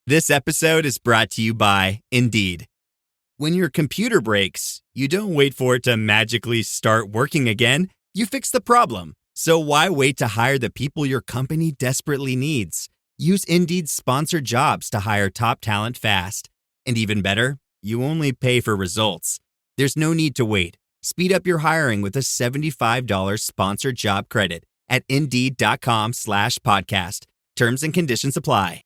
This episode is brought to you by Indeed. When your computer breaks, you don't wait for it to magically start working again. You fix the problem. So why wait to hire the people your company desperately needs? Use Indeed's sponsored jobs to hire top talent fast. And even better, you only pay for results. There's no need to wait. Speed up your hiring with a $75 sponsored job credit at Indeed.com/podcast. Terms and conditions apply.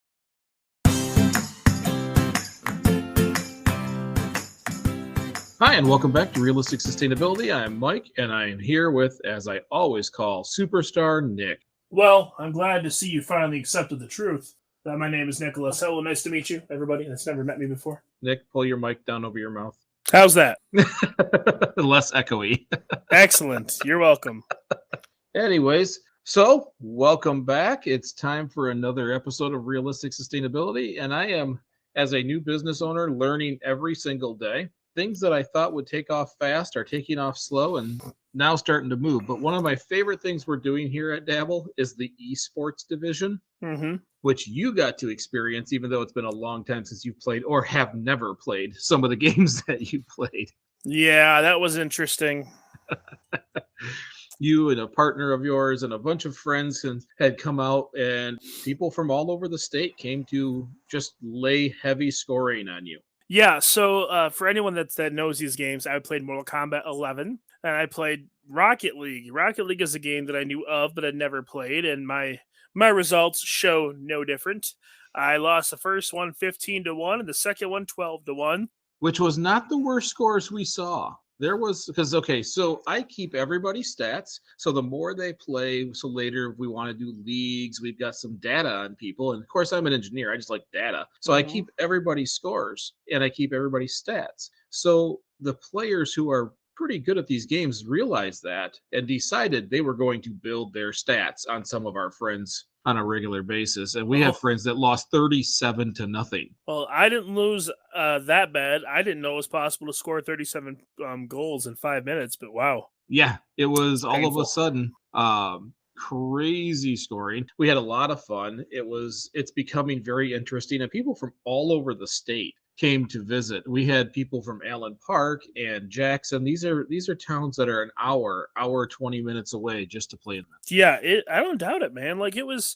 Hi, and welcome back to Realistic Sustainability. I'm Mike, and I am here with, as I always call, Superstar Nick. Well, I'm glad to see you finally accepted the truth. My name is Nicholas. Hello, nice to meet you, everybody that's never met me before. Nick, pull your mic down over your mouth. How's that? Less echoey. Excellent. You're welcome. Anyways, so welcome back. It's time for another episode of Realistic Sustainability, and I am, as a new business owner, learning every single day. Things that I thought would take off fast are taking off slow and now starting to move. But one of my favorite things we're doing here at Dabble is the esports division, which you got to experience, even though it's been a long time since you've played or have never played some of the games that you played. Yeah, that was interesting. You and a partner of yours and a bunch of friends had come out, and people from all over the state came to just lay heavy scoring on you. Yeah, so for anyone that knows these games, I played Mortal Kombat 11, and I played Rocket League. Rocket League is a game that I knew of, but I'd never played, and my results show no different. I lost the first one 15-1, and the second one 12-1. Which was not the worst scores we saw. There was, because, okay, so I keep everybody's stats. So the more they play, so later if we want to do leagues, we've got some data on people. And of course, I'm an engineer. I just like data. So I keep everybody's scores and I keep everybody's stats. So the players who are pretty good at these games realized that and decided they were going to build their stats on some of our friends on a regular basis. And we have friends that lost 37-0. Well, I didn't lose that bad. I didn't know it was possible to score 37 goals in 5 minutes, but wow. Yeah, it was all Painful. of a sudden crazy scoring. We had a lot of fun. It's becoming very interesting, and people from all over the state came to visit. We had people from Allen Park and Jackson. These are towns that are an hour 20 minutes away just to play in them. Yeah, I don't doubt it, man. Like it was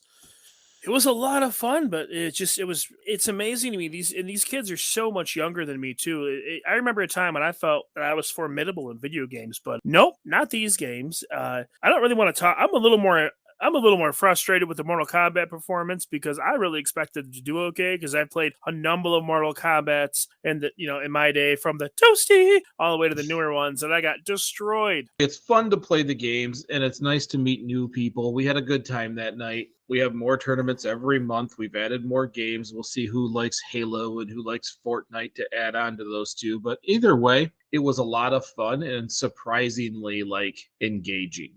a lot of fun, but it's amazing to me. These kids are so much younger than me too. I remember a time when I felt that I was formidable in video games, but nope, not these games. I don't really want to talk. I'm a little more frustrated with the Mortal Kombat performance because I really expected to do okay because I've played a number of Mortal Kombats in my day, from the Toasty all the way to the newer ones, and I got destroyed. It's fun to play the games, and it's nice to meet new people. We had a good time that night. We have more tournaments every month. We've added more games. We'll see who likes Halo and who likes Fortnite to add on to those two. But either way, it was a lot of fun and surprisingly engaging.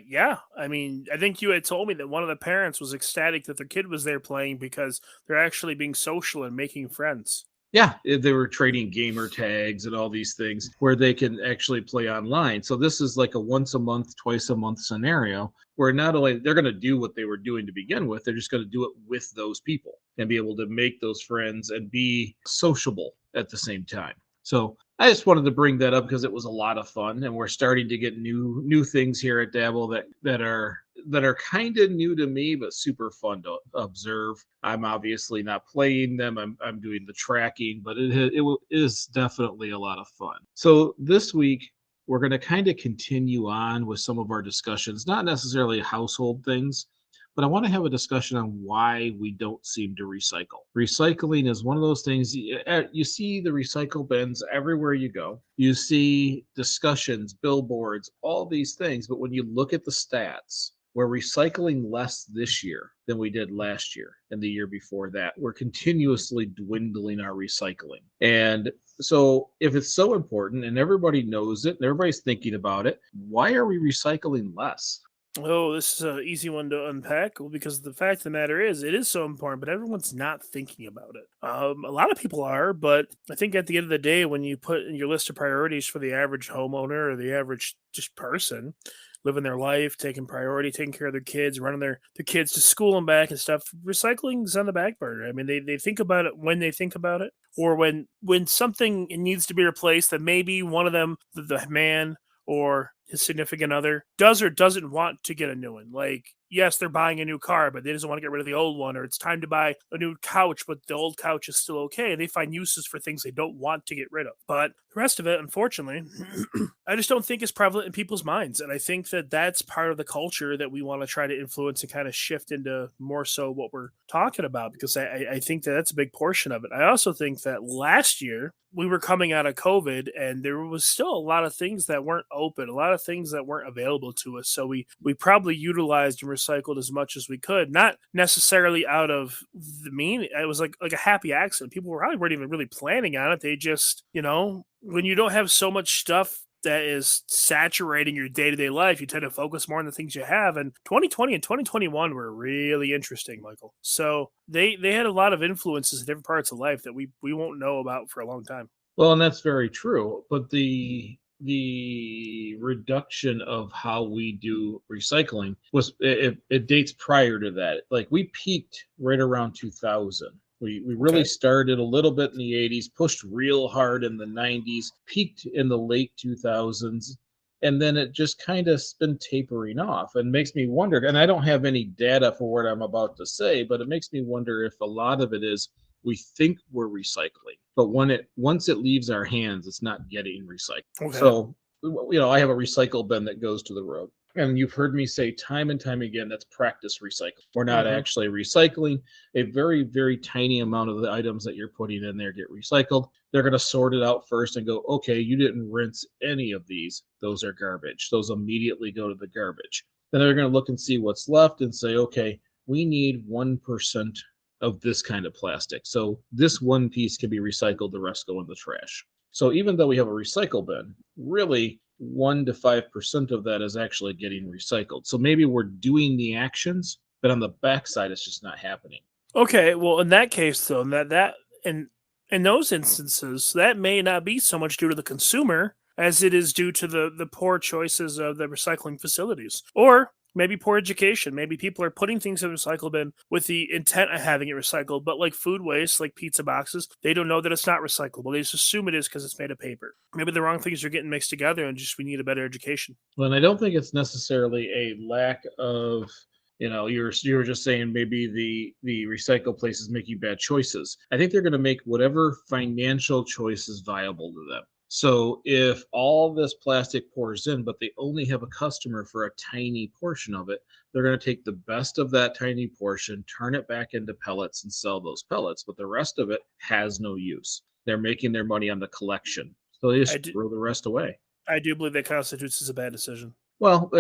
Yeah. I mean, I think you had told me that one of the parents was ecstatic that their kid was there playing because they're actually being social and making friends. Yeah, they were trading gamer tags and all these things where they can actually play online. So this is like a once a month, twice a month scenario where not only they're going to do what they were doing to begin with, they're just going to do it with those people and be able to make those friends and be sociable at the same time. So I just wanted to bring that up because it was a lot of fun, and we're starting to get new things here at Dabble that are kind of new to me, but super fun to observe. I'm obviously not playing them. I'm doing the tracking, but it is definitely a lot of fun. So this week, we're going to kind of continue on with some of our discussions, not necessarily household things, but I want to have a discussion on why we don't seem to recycle. Recycling is one of those things, you see the recycle bins everywhere you go. You see discussions, billboards, all these things. But when you look at the stats, we're recycling less this year than we did last year and the year before that. We're continuously dwindling our recycling. And so if it's so important and everybody knows it and everybody's thinking about it, why are we recycling less? Oh, this is an easy one to unpack. Well, because the fact of the matter is, it is so important, but everyone's not thinking about it. A lot of people are, but I think at the end of the day, when you put in your list of priorities for the average homeowner or the average just person, living their life, taking priority, taking care of their kids, running their kids to school and back and stuff. Recycling's on the back burner. I mean, they think about it when they think about it, or when something needs to be replaced that maybe one of them, the man or his significant other, does or doesn't want to get a new one. Like, yes, they're buying a new car, but they doesn't want to get rid of the old one, or it's time to buy a new couch, but the old couch is still okay. They find uses for things they don't want to get rid of. But the rest of it, unfortunately, I just don't think is prevalent in people's minds. And I think that that's part of the culture that we want to try to influence and kind of shift into more so what we're talking about, because I think that that's a big portion of it. I also think that last year, we were coming out of COVID and there was still a lot of things that weren't open, a lot of things that weren't available to us. So we probably utilized and recycled as much as we could, not necessarily out of the mean. It was like a happy accident. People probably weren't even really planning on it. They just, when you don't have so much stuff that is saturating your day-to-day life, you tend to focus more on the things you have. And 2020 and 2021 were really interesting, Michael. So they had a lot of influences in different parts of life that we won't know about for a long time. Well, and that's very true. But the reduction of how we do recycling was it dates prior to that. Like, we peaked right around 2000. We really started a little bit in the 80s, pushed real hard in the 90s, peaked in the late 2000s, and then it just kind of been tapering off, and makes me wonder, and I don't have any data for what I'm about to say, but it makes me wonder if a lot of it is we think we're recycling, but once it leaves our hands, it's not getting recycled. Okay. So, I have a recycle bin that goes to the road. And you've heard me say time and time again, that's practice recycling. We're not actually recycling. A very, very tiny amount of the items that you're putting in there get recycled. They're going to sort it out first and go, okay, you didn't rinse any of these. Those are garbage. Those immediately go to the garbage. Then they're going to look and see what's left and say, okay, we need 1% of this kind of plastic. So this one piece can be recycled, the rest go in the trash. So even though we have a recycle bin, really 1 to 5% of that is actually getting recycled. So maybe we're doing the actions, but on the backside, it's just not happening. Okay, well, in that case, though, in those instances, that may not be so much due to the consumer as it is due to the poor choices of the recycling facilities, or maybe poor education. Maybe people are putting things in the recycle bin with the intent of having it recycled, but like food waste, like pizza boxes, they don't know that it's not recyclable. They just assume it is because it's made of paper. Maybe the wrong things are getting mixed together, and just we need a better education. Well, and I don't think it's necessarily a lack of, you were just saying maybe the recycle places making bad choices. I think they're going to make whatever financial choice is viable to them. So if all this plastic pours in, but they only have a customer for a tiny portion of it, they're going to take the best of that tiny portion, turn it back into pellets and sell those pellets, but the rest of it has no use. They're making their money on the collection. So they just throw the rest away. I do believe that constitutes as a bad decision. Well,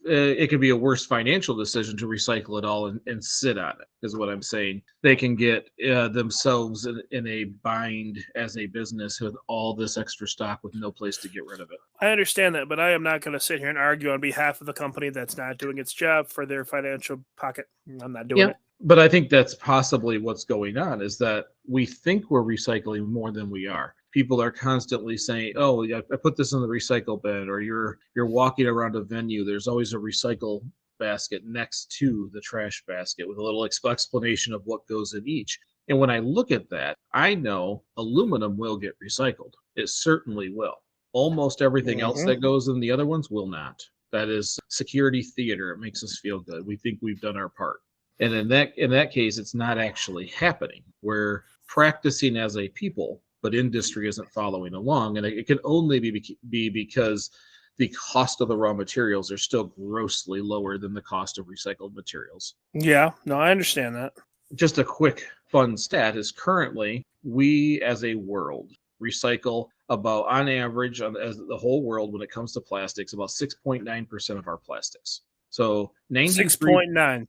it could be a worse financial decision to recycle it all and sit on it, is what I'm saying. They can get themselves in a bind as a business with all this extra stock with no place to get rid of it. I understand that, but I am not going to sit here and argue on behalf of the company that's not doing its job for their financial pocket. I'm not doing it. But I think that's possibly what's going on, is that we think we're recycling more than we are. People are constantly saying, "Oh, I put this in the recycle bin," or you're walking around a venue. There's always a recycle basket next to the trash basket with a little explanation of what goes in each. And when I look at that, I know aluminum will get recycled. It certainly will. Almost everything else that goes in the other ones will not. That is security theater. It makes us feel good. We think we've done our part. And in that case, it's not actually happening. We're practicing as a people, but industry isn't following along. And it can only be because the cost of the raw materials are still grossly lower than the cost of recycled materials. Yeah, no, I understand that. Just a quick fun stat is currently we as a world recycle about, on average, as the whole world, when it comes to plastics, about 6.9% of our plastics. So 6.9.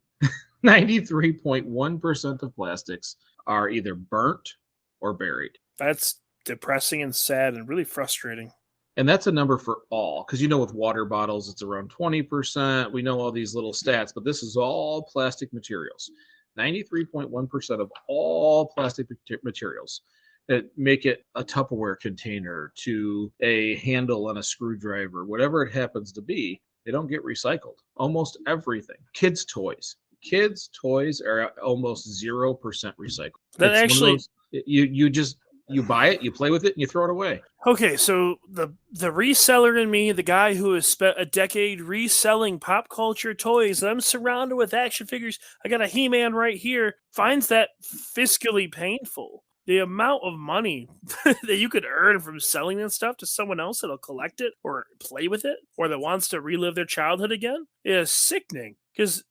93.1% of plastics are either burnt or buried. That's depressing and sad and really frustrating. And that's a number for all, because with water bottles, it's around 20%. We know all these little stats, but this is all plastic materials. 93.1% of all plastic materials that make it a Tupperware container to a handle on a screwdriver, whatever it happens to be, they don't get recycled. Almost everything. Kids' toys. Kids' toys are almost 0% recycled. That It's one of actually, those you buy it, you play with it, and you throw it away. okay, so the reseller in me, the guy who has spent a decade reselling pop culture toys, and I'm surrounded with action figures. I got a He-Man right here. Finds that fiscally painful. The amount of money that you could earn from selling that stuff to someone else that'll collect it or play with it or that wants to relive their childhood again is sickening. Because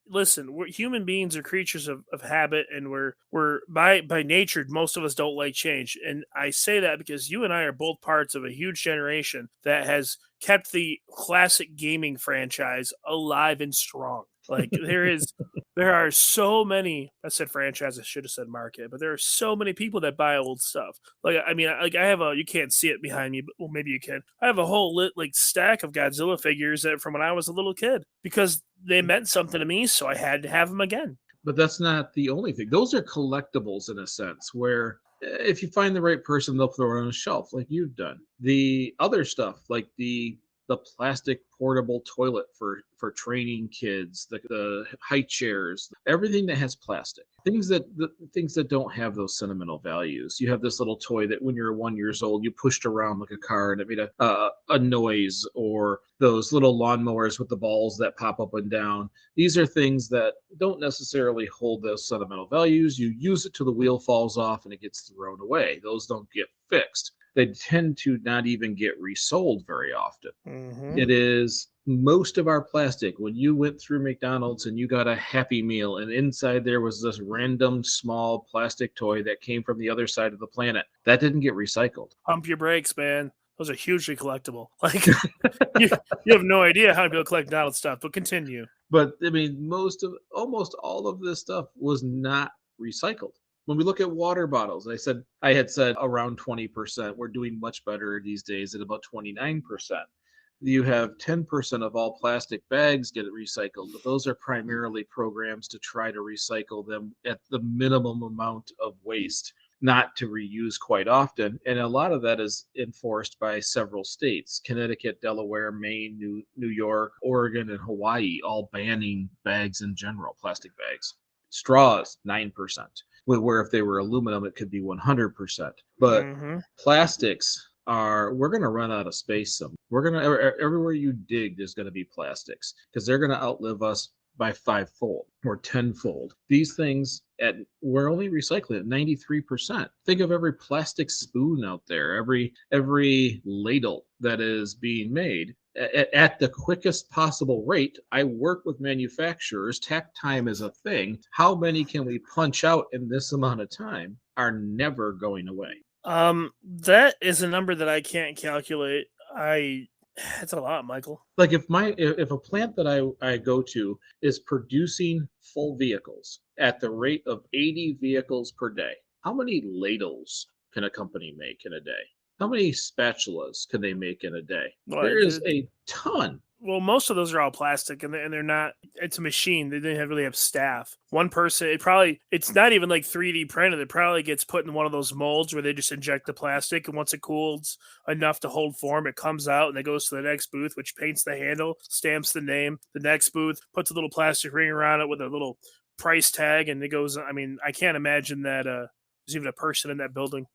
listen, we're human beings are creatures of habit, and we're by nature, most of us don't like change. And I say that because you and I are both parts of a huge generation that has kept the classic gaming franchise alive and strong. Like there are so many. I said franchise. I should have said market, but there are so many people that buy old stuff. Like I mean, like I have a. You can't see it behind me, but well, maybe you can. I have a whole stack of Godzilla figures that from when I was a little kid because they meant something to me, so I had to have them again. But that's not the only thing. Those are collectibles in a sense, where if you find the right person, they'll throw it on a shelf like you've done. The other stuff, like the plastic portable toilet for training kids, the high chairs, everything that has plastic, things that don't have those sentimental values. You have this little toy that when you're 1 years old, you pushed around like a car and it made a noise, or those little lawnmowers with the balls that pop up and down. These are things that don't necessarily hold those sentimental values. You use it till the wheel falls off and it gets thrown away. Those don't get fixed. They tend to not even get resold very often. Mm-hmm. It is most of our plastic. When you went through McDonald's and you got a Happy Meal and inside there was this random small plastic toy that came from the other side of the planet, that didn't get recycled. Pump your brakes, man. Those are hugely collectible. Like you have no idea how people collect Donald stuff, but continue. But I mean, almost all of this stuff was not recycled. When we look at water bottles, I had said around 20%. We're doing much better these days at about 29%. You have 10% of all plastic bags get recycled, but those are primarily programs to try to recycle them at the minimum amount of waste, not to reuse quite often. And a lot of that is enforced by several states: Connecticut, Delaware, Maine, New York, Oregon, and Hawaii, all banning bags in general, plastic bags. Straws, 9%. Where if they were aluminum, it could be 100%. But plastics we're going to run out of space. Everywhere you dig, there's going to be plastics because they're going to outlive us by 5-fold or 10-fold. These things we're only recycling at 93%. Think of every plastic spoon out there, every ladle that is being made at the quickest possible rate. I work with manufacturers. Takt time is a thing. How many can we punch out in this amount of time are never going away. That is a number that I can't calculate. It's a lot, Michael. Like if a plant that I go to is producing full vehicles at the rate of 80 vehicles per day, how many ladles can a company make in a day? How many spatulas can they make in a day? Well, there is a ton. Well, most of those are all plastic, and they're not. It's a machine. They didn't really have staff. One person. It's not even like 3D printed. It probably gets put in one of those molds where they just inject the plastic, and once it cools enough to hold form, it comes out and it goes to the next booth, which paints the handle, stamps the name. The next booth puts a little plastic ring around it with a little price tag, and it goes. I mean, I can't imagine that there's even a person in that building.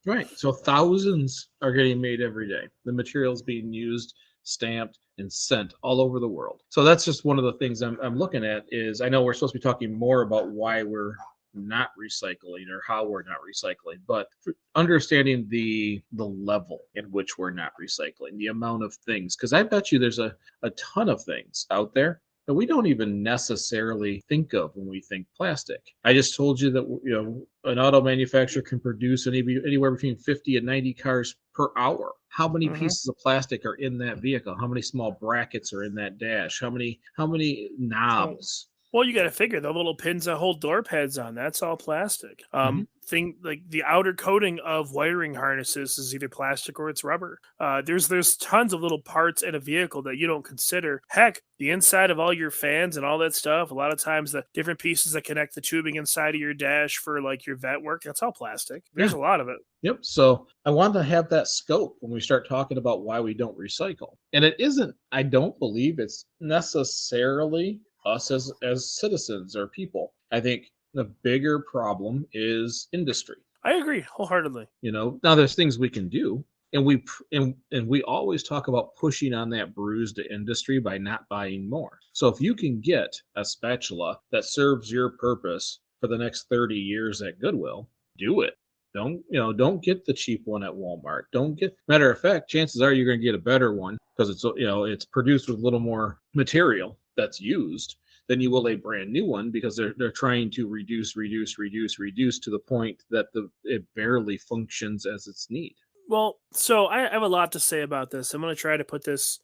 Right. So thousands are getting made every day. The material's being used, stamped, and sent all over the world. So that's just one of the things I'm looking at. Is I know we're supposed to be talking more about why we're not recycling or how we're not recycling, but understanding the level in which we're not recycling, the amount of things, because I bet you there's a ton of things out there that we don't even necessarily think of when we think plastic. I just told you that an auto manufacturer can produce anywhere between 50 and 90 cars per hour. How many pieces of plastic are in that vehicle? How many small brackets are in that dash? How many knobs? Well, you got to figure the little pins that hold door pads on, that's all plastic. Mhm. Thing like the outer coating of wiring harnesses is either plastic or it's rubber. There's tons of little parts in a vehicle that you don't consider. Heck, the inside of all your fans and all that stuff. A lot of times, the different pieces that connect the tubing inside of your dash for like your vent work, that's all plastic. There's Yeah. a lot of it. Yep. So I want to have that scope when we start talking about why we don't recycle. And it isn't, I don't believe it's necessarily us as citizens or people. I think the bigger problem is industry. I agree wholeheartedly. Now there's things we can do, and we always talk about pushing on that bruise to industry by not buying more. So if you can get a spatula that serves your purpose for the next 30 years at Goodwill, do it. Don't get the cheap one at Walmart. Don't get, matter of fact, chances are you're going to get a better one because it's produced with a little more material that's used than you will a brand new one, because they're trying to reduce to the point that it barely functions as its need. Well, so I have a lot to say about this. I'm going to try to put this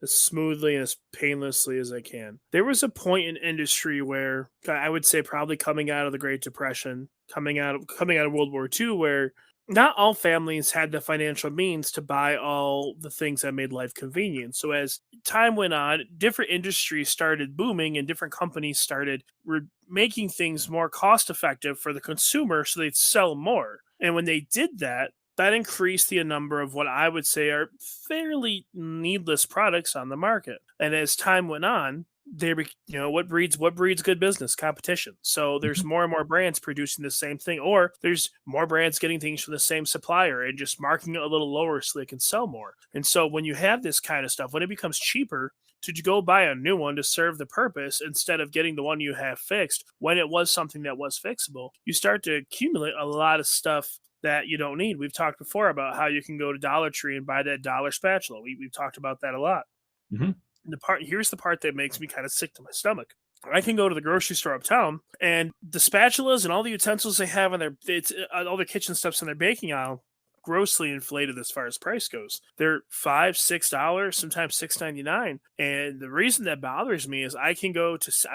as smoothly and as painlessly as I can. There was a point in industry where I would say probably coming out of the Great Depression, coming out of World War II, where not all families had the financial means to buy all the things that made life convenient. So as time went on, different industries started booming and different companies started making things more cost effective for the consumer so they'd sell more. And when they did that, that increased the number of what I would say are fairly needless products on the market. And as time went on, what breeds good business? Competition. So there's more and more brands producing the same thing, or there's more brands getting things from the same supplier and just marking it a little lower so they can sell more. And so when you have this kind of stuff, when it becomes cheaper to go buy a new one to serve the purpose instead of getting the one you have fixed, when it was something that was fixable, you start to accumulate a lot of stuff that you don't need. We've talked before about how you can go to Dollar Tree and buy that dollar spatula. We've talked about that a lot. Mm-hmm. Here's the part that makes me kind of sick to my stomach. I can go to the grocery store uptown, and the spatulas and all the utensils they have in all the kitchen stuffs in their baking aisle, grossly inflated as far as price goes. They're $5-6, sometimes $6.99. And the reason that bothers me is I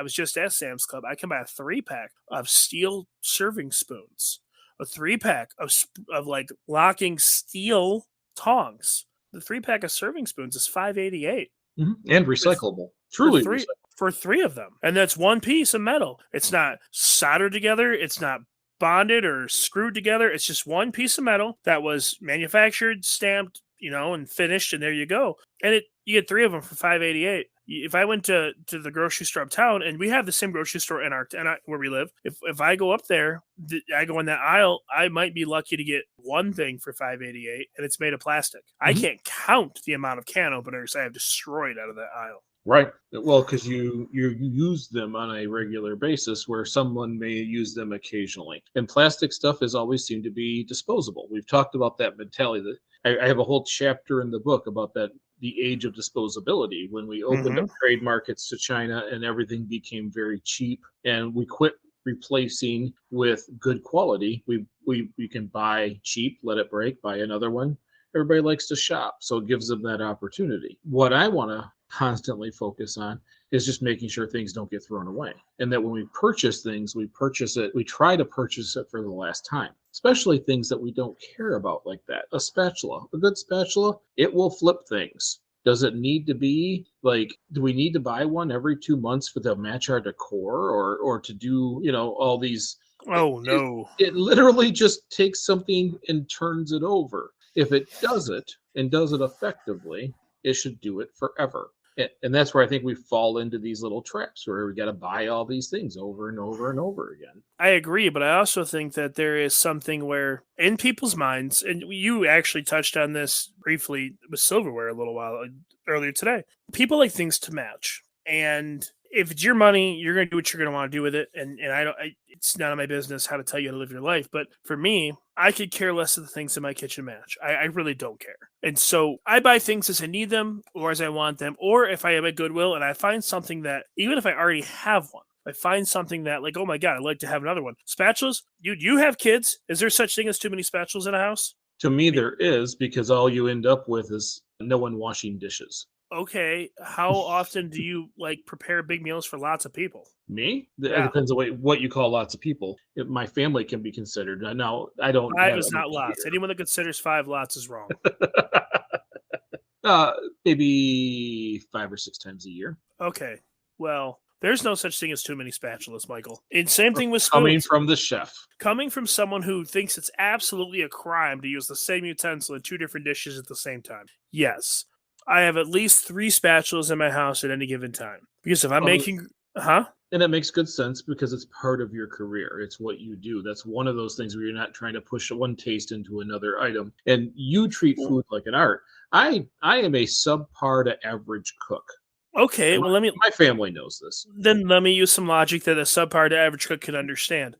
was just at Sam's Club. I can buy a 3-pack of steel serving spoons, a 3-pack of like locking steel tongs. The 3-pack of serving spoons is $5.88. Mm-hmm. And recyclable. Truly recyclable. For 3 of them. And that's one piece of metal. It's not soldered together. It's not bonded or screwed together. It's just one piece of metal that was manufactured, stamped, and finished, and there you go. And you get 3 of them for $5.88. If I went to the grocery store uptown, and we have the same grocery store where we live, if I go up there, I go in that aisle, I might be lucky to get one thing for $5.88, and it's made of plastic. Mm-hmm. I can't count the amount of can openers I have destroyed out of that aisle. Right. Well, because you use them on a regular basis, where someone may use them occasionally. And plastic stuff has always seemed to be disposable. We've talked about that mentality. I have a whole chapter in the book about that, the age of disposability, when we opened up trade markets to China and everything became very cheap, and we quit replacing with good quality. We can buy cheap, let it break, buy another one. Everybody likes to shop, so it gives them that opportunity. What I want to constantly focus on is just making sure things don't get thrown away, and that when we purchase things, we try to purchase it for the last time, especially things that we don't care about, like that. A good spatula, it will flip things. Does it need to be like, do we need to buy one every 2 months for to match our decor, or to do all these? Oh no, it literally just takes something and turns it over. If it does it and does it effectively, it should do it forever. And that's where I think we fall into these little traps where we got to buy all these things over and over and over again. I agree, but I also think that there is something where in people's minds, and you actually touched on this briefly with silverware a little while earlier today, people like things to match. And if it's your money, you're going to do what you're going to want to do with it. And it's none of my business how to tell you how to live your life. But for me, I could care less of the things in my kitchen match. I really don't care. And so I buy things as I need them or as I want them. Or if I am at Goodwill and I find something that, even if I already have one, I find something that, like, oh my God, I'd like to have another one. Spatulas, you have kids. Is there such thing as too many spatulas in a house? To me, there is, because all you end up with is no one washing dishes. Okay, how often do you like prepare big meals for lots of people? Me? It Yeah, depends on what you call lots of people. My family can be considered. Now, I don't five have is not everybody lots. Anyone that considers five lots is wrong. here. Maybe 5 or 6 times a year. Okay, well, there's no such thing as too many spatulas, Michael. And same thing with Coming spoons. from the chef. Coming from someone who thinks it's absolutely a crime to use the same utensil in two different dishes at the same time. Yes, I have at least three spatulas in my house at any given time. Because if I'm Well, making, huh? and it makes good sense because it's part of your career. It's what you do. That's one of those things where you're not trying to push one taste into another item. And you treat food like an art. I am a subpar to average cook. Okay, And well, my family knows this. then let me use some logic that a subpar to average cook can understand.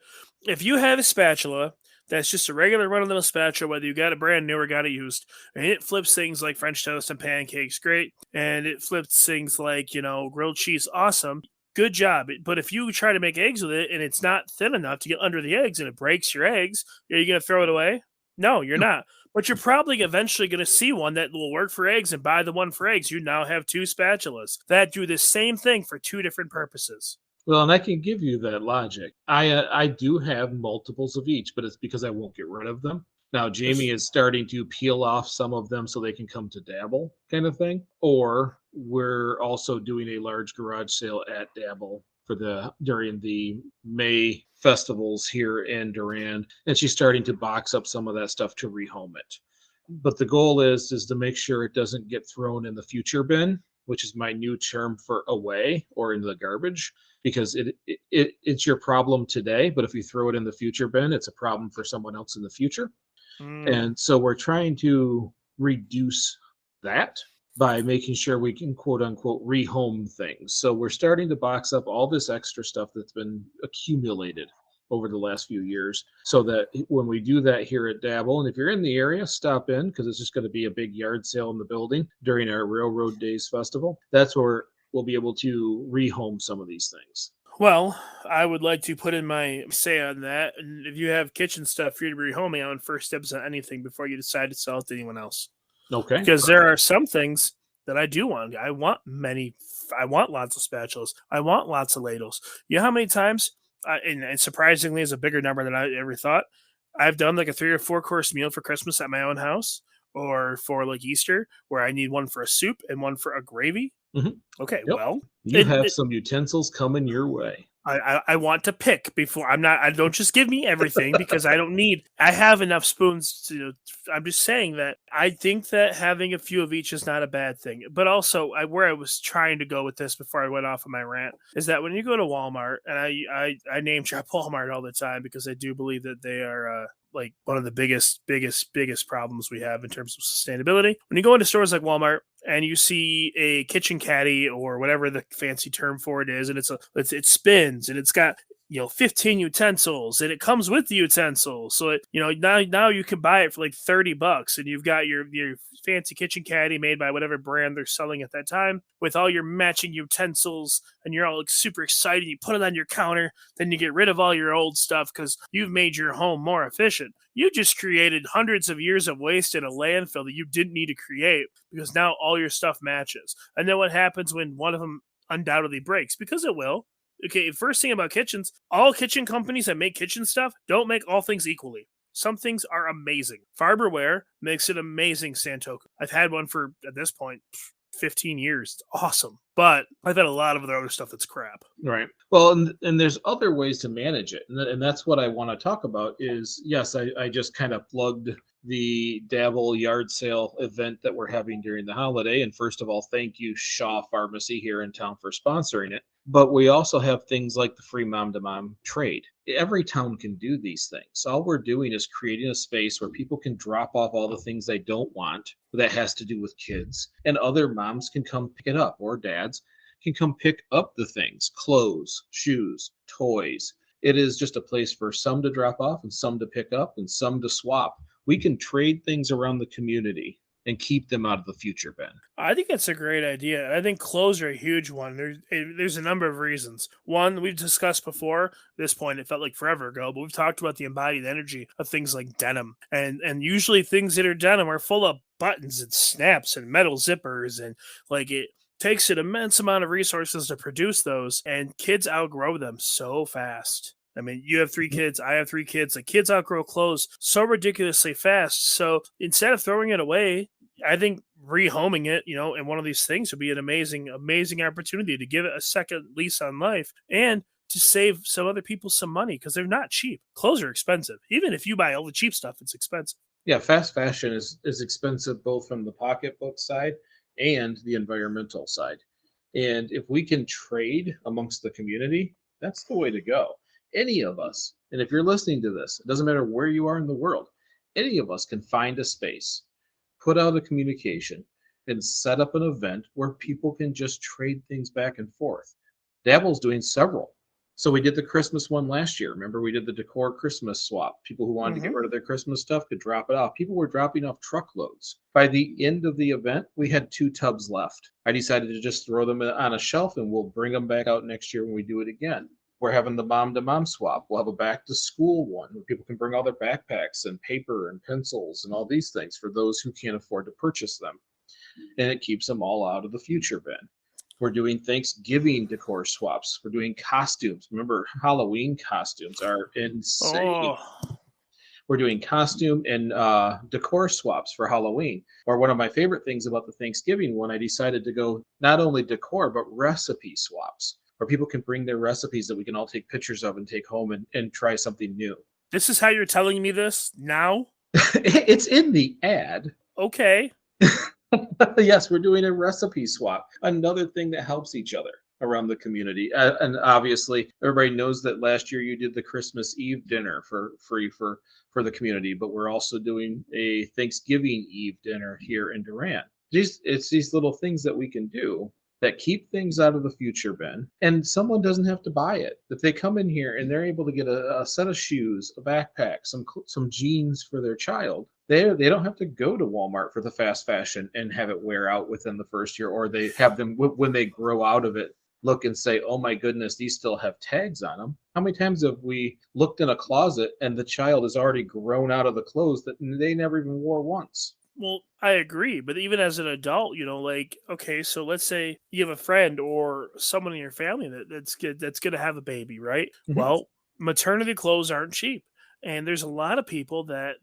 If you have a spatula that's just a regular run of the mill spatula, whether you got it brand new or got it used, and it flips things like French toast and pancakes, great. And it flips things like, grilled cheese, awesome. Good job. But if you try to make eggs with it and it's not thin enough to get under the eggs and it breaks your eggs, are you going to throw it away? No, you're not. But you're probably eventually going to see one that will work for eggs and buy the one for eggs. You now have two spatulas that do the same thing for two different purposes. Well, and I can give you that logic. I do have multiples of each, but it's because I won't get rid of them. Now, Jamie is starting to peel off some of them so they can come to Dabble, kind of thing. Or we're also doing a large garage sale at Dabble during the May festivals here in Durand, and she's starting to box up some of that stuff to rehome it. But the goal is to make sure it doesn't get thrown in the future bin, which is my new term for away or into the garbage, because it's your problem today, but if you throw it in the future bin, it's a problem for someone else in the future. Mm. And so we're trying to reduce that by making sure we can quote unquote rehome things. So we're starting to box up all this extra stuff that's been accumulated over the last few years so that when we do that here at Dabble, and if you're in the area, stop in because it's just going to be a big yard sale in the building during our Railroad Days Festival. That's where we'll be able to rehome some of these things. Well, I would like to put in my say on that. And if you have kitchen stuff for you to be rehoming, I want first steps on anything before you decide to sell it to anyone else. Okay. Because there are some things that I do want. I want I want lots of spatulas. I want lots of ladles. You know how many times, and surprisingly is a bigger number than I ever thought, I've done like a 3 or 4 course meal for Christmas at my own house or for like Easter where I need one for a soup and one for a gravy. Mhm. Okay, Yep. well, You have some utensils coming your way. I want to pick before I don't just give me everything because I have enough spoons to. I'm just saying that I think that having a few of each is not a bad thing. But also, where I was trying to go with this before I went off on my rant is that when you go to Walmart, and I name drop Walmart all the time because I do believe that they are like one of the biggest problems we have in terms of sustainability. When you go into stores like Walmart and you see a kitchen caddy or whatever the fancy term for it is, and it spins and it's got 15 utensils and it comes with the utensils, so now you can buy it for like $30 and you've got your fancy kitchen caddy made by whatever brand they're selling at that time with all your matching utensils, and you're all like super excited. You put it on your counter, then you get rid of all your old stuff because you've made your home more efficient. You just created hundreds of years of waste in a landfill that you didn't need to create because now all your stuff matches. And then what happens when one of them undoubtedly breaks? Because it will. Okay, first thing about kitchens, all kitchen companies that make kitchen stuff don't make all things equally. Some things are amazing. Farberware makes an amazing Santoku. I've had one for, at this point, 15 years. It's awesome. But I've had a lot of other stuff that's crap. Right. Well, and there's other ways to manage it. And that's what I want to talk about is, yes, I just kind of plugged the Dabble yard sale event that we're having during the holiday. And first of all, thank you, Shaw Pharmacy here in town for sponsoring it. But we also have things like the free mom-to-mom trade. Every town can do these things. All we're doing is creating a space where people can drop off all the things they don't want that has to do with kids. And other moms can come pick it up, or dads can come pick up the things, clothes, shoes, toys. It is just a place for some to drop off and some to pick up and some to swap. We can trade things around the community and keep them out of the future bin. I think that's a great idea. I think clothes are a huge one. There's a number of reasons. One, we've discussed before. At this point, it felt like forever ago, but we've talked about the embodied energy of things like denim, and usually things that are denim are full of buttons and snaps and metal zippers, and like it takes an immense amount of resources to produce those, and kids outgrow them so fast. I mean, you have three kids, I have three kids. The kids outgrow clothes so ridiculously fast. So instead of throwing it away, I think rehoming it, in one of these things would be an amazing, amazing opportunity to give it a second lease on life and to save some other people some money because they're not cheap. Clothes are expensive. Even if you buy all the cheap stuff, it's expensive. Yeah, fast fashion is expensive both from the pocketbook side and the environmental side. And if we can trade amongst the community, that's the way to go. Any of us, and if you're listening to this, it doesn't matter where you are in the world, any of us can find a space, put out a communication, and set up an event where people can just trade things back and forth. Dabble's doing several. So we did the Christmas one last year. Remember, we did the decor Christmas swap. People who wanted to get rid of their Christmas stuff could drop it off. People were dropping off truckloads. By the end of the event, we had 2 tubs left. I decided to just throw them on a shelf and we'll bring them back out next year when we do it again. We're having the mom to mom swap. We'll have a back to school one where people can bring all their backpacks and paper and pencils and all these things for those who can't afford to purchase them. And it keeps them all out of the future bin. We're doing Thanksgiving decor swaps. We're doing costumes. Remember, Halloween costumes are insane. Oh, We're doing costume and decor swaps for Halloween. Or one of my favorite things about the Thanksgiving one, I decided to go not only decor, but recipe swaps, where people can bring their recipes that we can all take pictures of and take home and try something new. this is how you're telling me this now? It's in the ad. Okay. Yes, we're doing a recipe swap. Another thing that helps each other around the community. And obviously, everybody knows that last year you did the Christmas Eve dinner for free for the community, but we're also doing a Thanksgiving Eve dinner here in Durant. It's these little things that we can do that keep things out of the future bin, and someone doesn't have to buy it. If they come in here and they're able to get a set of shoes, a backpack, some jeans for their child, they don't have to go to Walmart for the fast fashion and have it wear out within the first year, or they have them when they grow out of it look and say, oh my goodness, these still have tags on them. How many times have we looked in a closet and the child has already grown out of the clothes that they never even wore once? Well, I agree, but even as an adult, okay, so let's say you have a friend or someone in your family that's going to have a baby, right? Mhm. Well, maternity clothes aren't cheap, and there's a lot of people that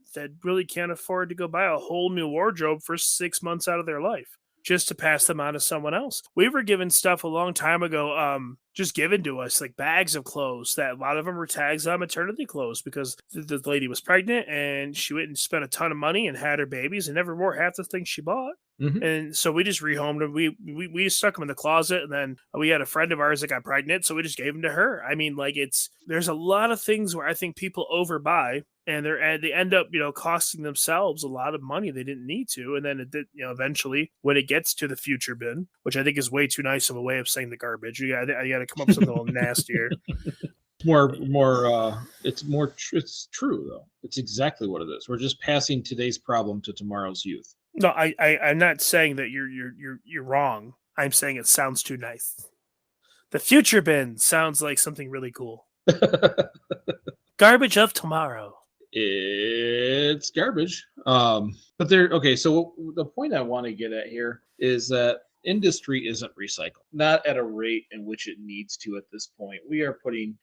really can't afford to go buy a whole new wardrobe for 6 months out of their life just to pass them on to someone else. We were given stuff a long time ago, just given to us, like bags of clothes that a lot of them were tags on maternity clothes because the lady was pregnant and she went and spent a ton of money and had her babies and never wore half the things she bought. Mhm. And so we just rehomed them. We just stuck them in the closet, and then we had a friend of ours that got pregnant, so we just gave them to her. I mean, like there's a lot of things where I think people overbuy, and they end up costing themselves a lot of money they didn't need to, and then eventually when it gets to the future bin, which I think is way too nice of a way of saying the garbage, you got to come up with something a little nastier. It's true though. It's exactly what it is. We're just passing today's problem to tomorrow's youth. No, I'm not saying that you're wrong. I'm saying it sounds too nice. The future bin sounds like something really cool. Garbage of tomorrow. It's garbage. But okay, so the point I want to get at here is that industry isn't recycled, not at a rate in which it needs to at this point. We are putting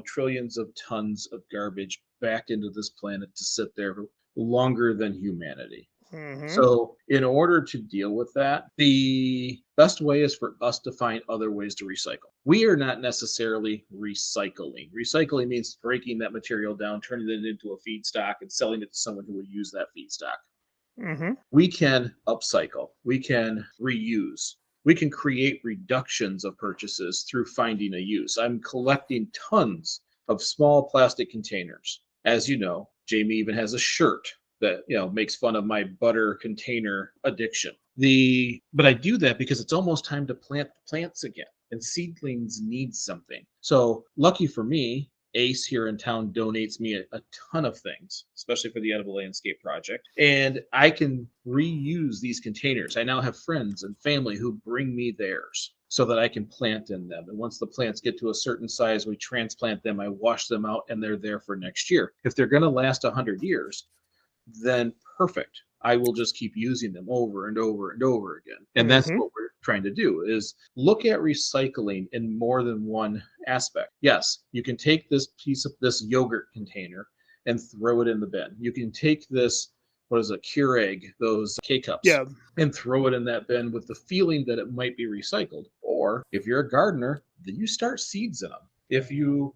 trillions of tons of garbage back into this planet to sit there longer than humanity. Mm-hmm. So in order to deal with that, the best way is for us to find other ways to recycle. We are not necessarily recycling. Recycling means breaking that material down, turning it into a feedstock, and selling it to someone who would use that feedstock. Mm-hmm. We can upcycle. We can reuse. We can create reductions of purchases through finding a use. I'm collecting tons of small plastic containers. As you know, Jamie even has a shirt that makes fun of my butter container addiction. But I do that because it's almost time to plant plants again, and seedlings need something. So lucky for me, Ace here in town donates me a ton of things, especially for the Edible Landscape Project. And I can reuse these containers. I now have friends and family who bring me theirs so that I can plant in them. And once the plants get to a certain size, we transplant them, I wash them out, and they're there for next year. If they're going to last 100 years, then perfect. I will just keep using them over and over and over again. And that's what we're trying to do, is look at recycling in more than one aspect. Yes, you can take this piece of this yogurt container and throw it in the bin. You can take this, what is it, Keurig, those K-cups, Yeah. and throw it in that bin with the feeling that it might be recycled. Or if you're a gardener, then you start seeds in them. If you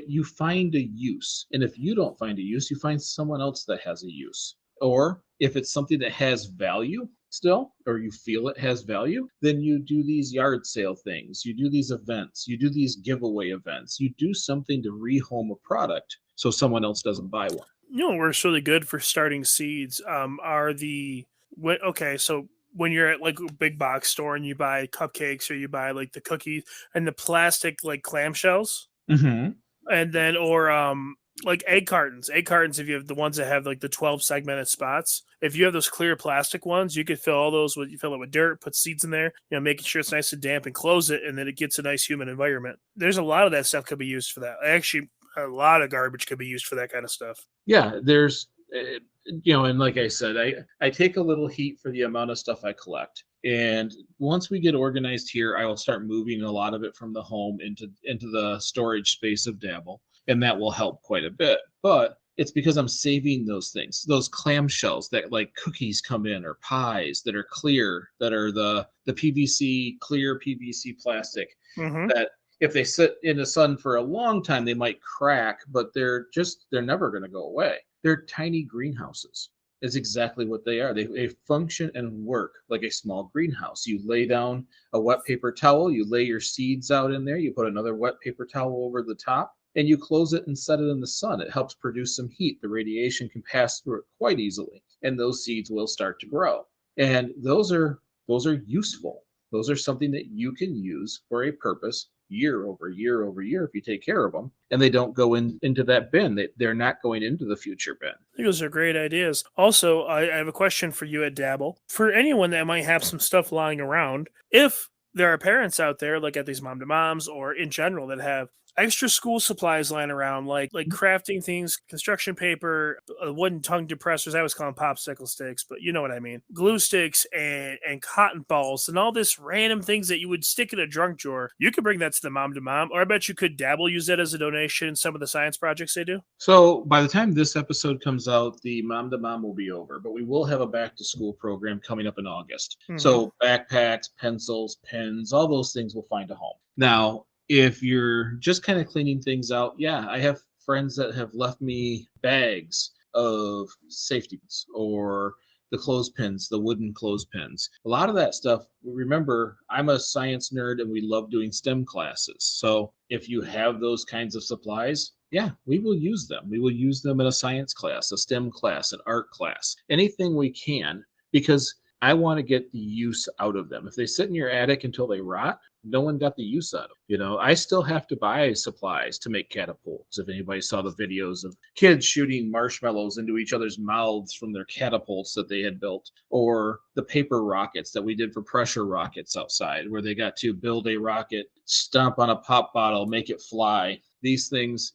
you find a use. And if you don't find a use, you find someone else that has a use. Or if it's something that has value still, or you feel it has value, then you do these yard sale things. You do these events. You do these giveaway events. You do something to rehome a product so someone else doesn't buy one. You know, works really good for starting seeds. So when you're at like a big box store and you buy cupcakes or you buy like the cookies and the plastic like clamshells, Mm-hmm. and then like egg cartons. Egg cartons, if you have the ones that have like the 12 segmented spots, if you have those clear plastic ones, you could fill all those with, you fill it with dirt, put seeds in there, making sure it's nice and damp, and close it, and then it gets a nice humid environment. There's a lot of that stuff could be used for that. Actually, a lot of garbage could be used for that kind of stuff. Yeah, there's and like I said, I take a little heat for the amount of stuff I collect. And once we get organized here, I will start moving a lot of it from the home into the storage space of Dabble, and that will help quite a bit. But it's because I'm saving those things, those clamshells that like cookies come in, or pies that are clear, that are the PVC, clear PVC plastic, that if they sit in the sun for a long time, they might crack, but they're never going to go away. They're tiny greenhouses. Is exactly what they are. They function and work like a small greenhouse. You lay down a wet paper towel, you lay your seeds out in there, you put another wet paper towel over the top, and you close it and set it in the sun. It helps produce some heat. The radiation can pass through it quite easily, and those seeds will start to grow. And those are useful. Those are something that you can use for a purpose year over year over year if you take care of them, and they don't go into that bin. They're not going into the future bin. I think those are great ideas. Also, I have a question for you at Dabble. For anyone that might have some stuff lying around, if there are parents out there, like at these mom to moms or in general, that have extra school supplies lying around, like crafting things, construction paper, wooden tongue depressors. I always call them popsicle sticks, but you know what I mean. Glue sticks and cotton balls and all this random things that you would stick in a junk drawer. You could bring that to the mom to mom, or I bet you could Dabble use that as a donation in some of the science projects they do. So by the time this episode comes out, the mom to mom will be over, but we will have a back to school program coming up in August. So backpacks, pencils, pens, all those things will find a home. Now, if you're just kind of cleaning things out, yeah, I have friends that have left me bags of safety pins, or the clothespins, the wooden clothespins. A lot of that stuff, remember, I'm a science nerd and we love doing STEM classes. So if you have those kinds of supplies, yeah, we will use them. We will use them in a science class, a STEM class, an art class, anything we can, because I want to get the use out of them. If they sit in your attic until they rot, no one got the use out of them. I still have to buy supplies to make catapults. If anybody saw the videos of kids shooting marshmallows into each other's mouths from their catapults that they had built, or the paper rockets that we did for pressure rockets outside, where they got to build a rocket, stomp on a pop bottle, make it fly. These things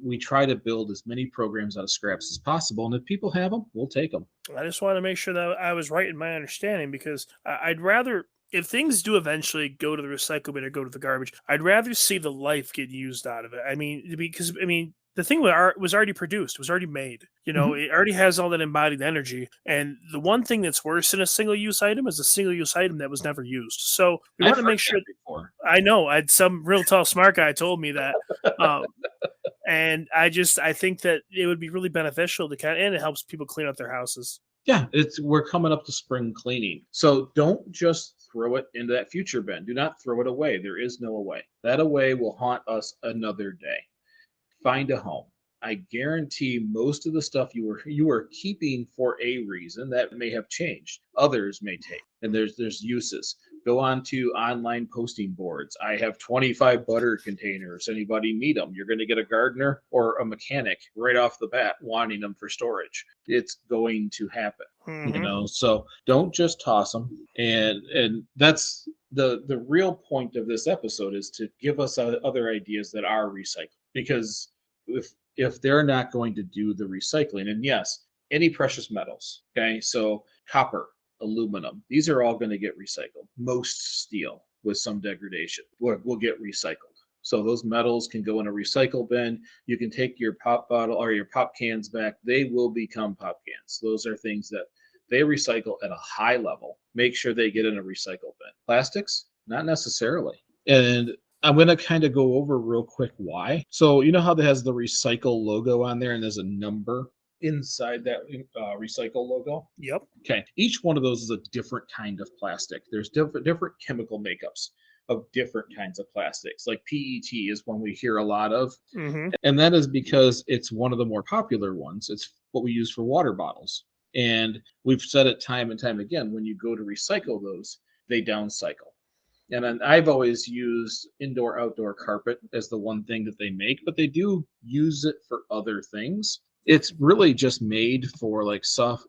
we try to build as many programs out of scraps as possible, and if people have them, we'll take them. I just want to make sure that I was right in my understanding, because I'd rather, if things do eventually go to the recycle bin or go to the garbage, I'd rather see the life get used out of it. Because the thing was already produced, was already made. It already has all that embodied energy. And the one thing that's worse than a single-use item is a single-use item that was never used. So we want to make sure. Before. I know. Some real tall smart guy told me that. And I think that it would be really beneficial and it helps people clean up their houses. Yeah, we're coming up to spring cleaning. So don't just throw it into that future bin. Do not throw it away. There is no away. That away will haunt us another day. Find a home. I guarantee most of the stuff you are keeping for a reason that may have changed. Others may take, and there's uses. Go on to online posting boards. I have 25 butter containers. Anybody need them? You're going to get a gardener or a mechanic right off the bat wanting them for storage. It's going to happen. So don't just toss them. And that's the real point of this episode, is to give us other ideas that are recycled, because if they're not going to do the recycling, and yes, any precious metals, okay, so copper, aluminum, these are all going to get recycled. Most steel with some degradation will get recycled. So those metals can go in a recycle bin. You can take your pop bottle or your pop cans back. They will become pop cans. Those are things that they recycle at a high level. Make sure they get in a recycle bin. Plastics, not necessarily. And I'm going to kind of go over real quick why. So you know how that has the recycle logo on there and there's a number inside that recycle logo? Yep. Okay. Each one of those is a different kind of plastic. There's different chemical makeups of different kinds of plastics. Like PET is one we hear a lot of. And that is because it's one of the more popular ones. It's what we use for water bottles. And we've said it time and time again, when you go to recycle those, they downcycle. And then I've always used indoor-outdoor carpet as the one thing that they make, but they do use it for other things. It's really just made for like soft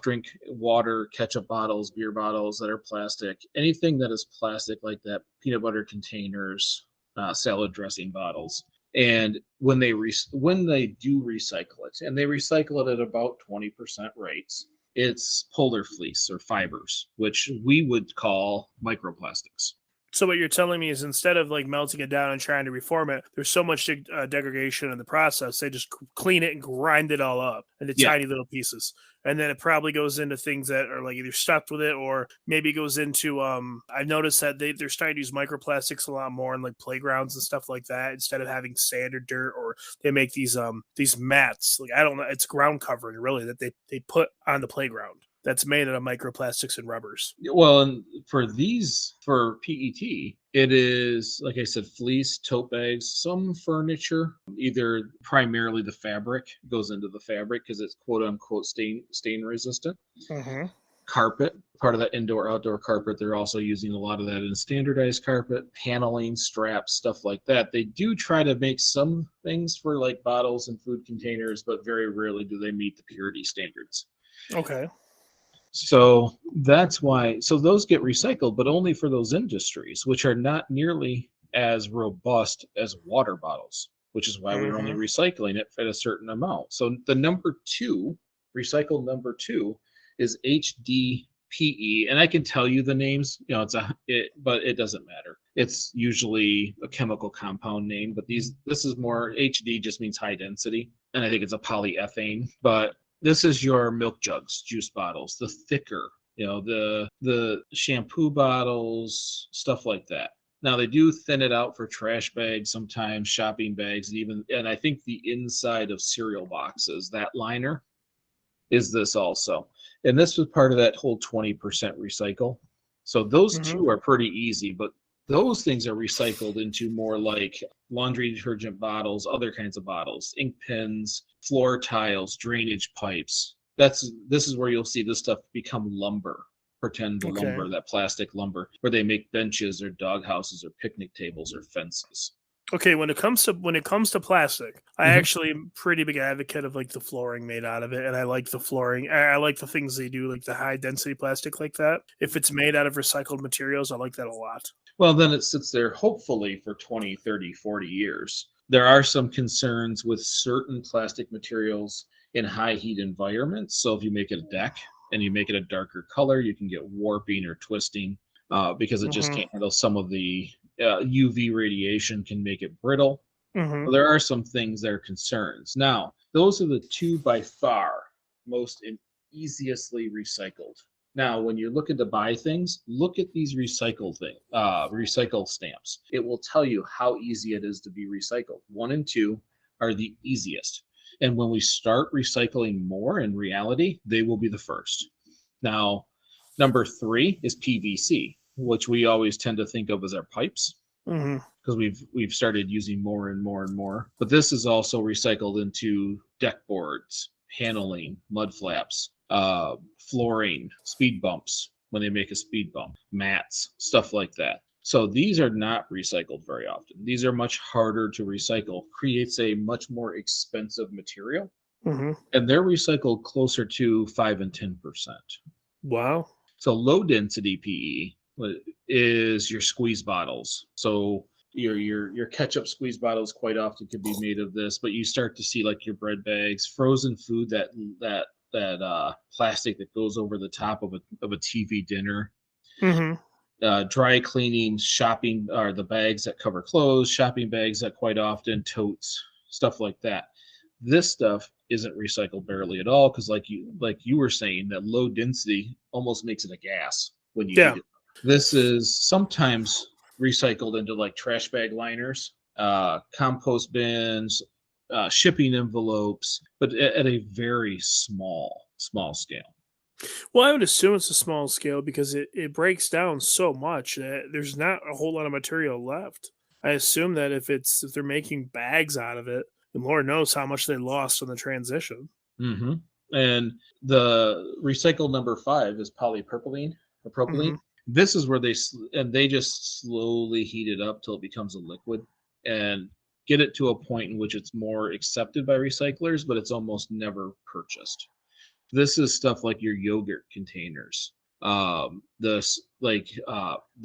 drink, water, ketchup bottles, beer bottles that are plastic. Anything that is plastic like that, peanut butter containers, salad dressing bottles. And when they do recycle it, and they recycle it at about 20% rates, it's polar fleece or fibers, which we would call microplastics. So what you're telling me is, instead of like melting it down and trying to reform it, there's so much degradation in the process. They just clean it and grind it all up into tiny little pieces. And then it probably goes into things that are like either stuffed with it, or maybe goes into, I've noticed that they're starting to use microplastics a lot more in like playgrounds and stuff like that, instead of having sand or dirt, or they make these mats, like, I don't know, it's ground covering really that they put on the playground. That's made out of microplastics and rubbers. Well, and for PET, it is, like I said, fleece, tote bags, some furniture, either primarily the fabric goes into the fabric because it's quote unquote stain resistant. Carpet, part of that indoor-outdoor carpet, they're also using a lot of that in standardized carpet, paneling, straps, stuff like that. They do try to make some things for like bottles and food containers, but very rarely do they meet the purity standards. Okay. So that's why, so those get recycled, but only for those industries, which are not nearly as robust as water bottles, which is why we're only recycling it at a certain amount. So the recycled number two is HDPE. And I can tell you the names, but it doesn't matter. It's usually a chemical compound name, but this is more, HD just means high density. And I think it's a polyethane, but this is your milk jugs, juice bottles, the thicker, the shampoo bottles, stuff like that. Now they do thin it out for trash bags, sometimes shopping bags, and I think the inside of cereal boxes, that liner is this also. And this was part of that whole 20% recycle. So those two are pretty easy, but those things are recycled into more like laundry detergent bottles, other kinds of bottles, ink pens, floor tiles, drainage pipes. This is where you'll see this stuff become lumber, lumber, that plastic lumber, where they make benches or dog houses or picnic tables or fences. Okay, when it comes to plastic, I actually am pretty big advocate of like the flooring made out of it, and I like the flooring. I like the things they do, like the high density plastic like that. If it's made out of recycled materials, I like that a lot. Well, then it sits there hopefully for 20, 30, 40 years. There are some concerns with certain plastic materials in high heat environments. So if you make it a deck and you make it a darker color, you can get warping or twisting because it just can't handle some of the UV radiation can make it brittle. So there are some things that are concerns. Now, those are the two by far most easiestly recycled. Now, when you're looking to buy things, look at these recycle stamps. It will tell you how easy it is to be recycled. 1 and 2 are the easiest. And when we start recycling more, in reality, they will be the first. Now, number 3 is PVC, which we always tend to think of as our pipes, because we've started using more and more and more. But this is also recycled into deck boards, paneling, mud flaps, flooring, speed bumps, when they make a speed bump, mats, stuff like that. So these are not recycled very often. These are much harder to recycle, creates a much more expensive material, Mm-hmm. and they're recycled closer to 5 and 10%. Wow. So low density PE is your squeeze bottles. So your ketchup squeeze bottles quite often can be made of this, but you start to see like your bread bags, frozen food, that plastic that goes over the top of a TV dinner. Mm-hmm. Dry cleaning, shopping, or the bags that cover clothes, shopping bags that quite often, totes, stuff like that. This stuff isn't recycled barely at all because, like you were saying, that low density almost makes it a gas when you Yeah. heat it. This is sometimes recycled into like trash bag liners, compost bins, shipping envelopes, but at a very small scale. Well, I would assume it's a small scale because it breaks down so much that there's not a whole lot of material left. I assume that if they're making bags out of it, and Lord knows how much they lost on the transition. Mm-hmm. And the recycled number 5 is polypropylene or Mm-hmm. propylene. This is where they just slowly heat it up till it becomes a liquid and get it to a point in which it's more accepted by recyclers, but it's almost never purchased. This is stuff like your yogurt containers, the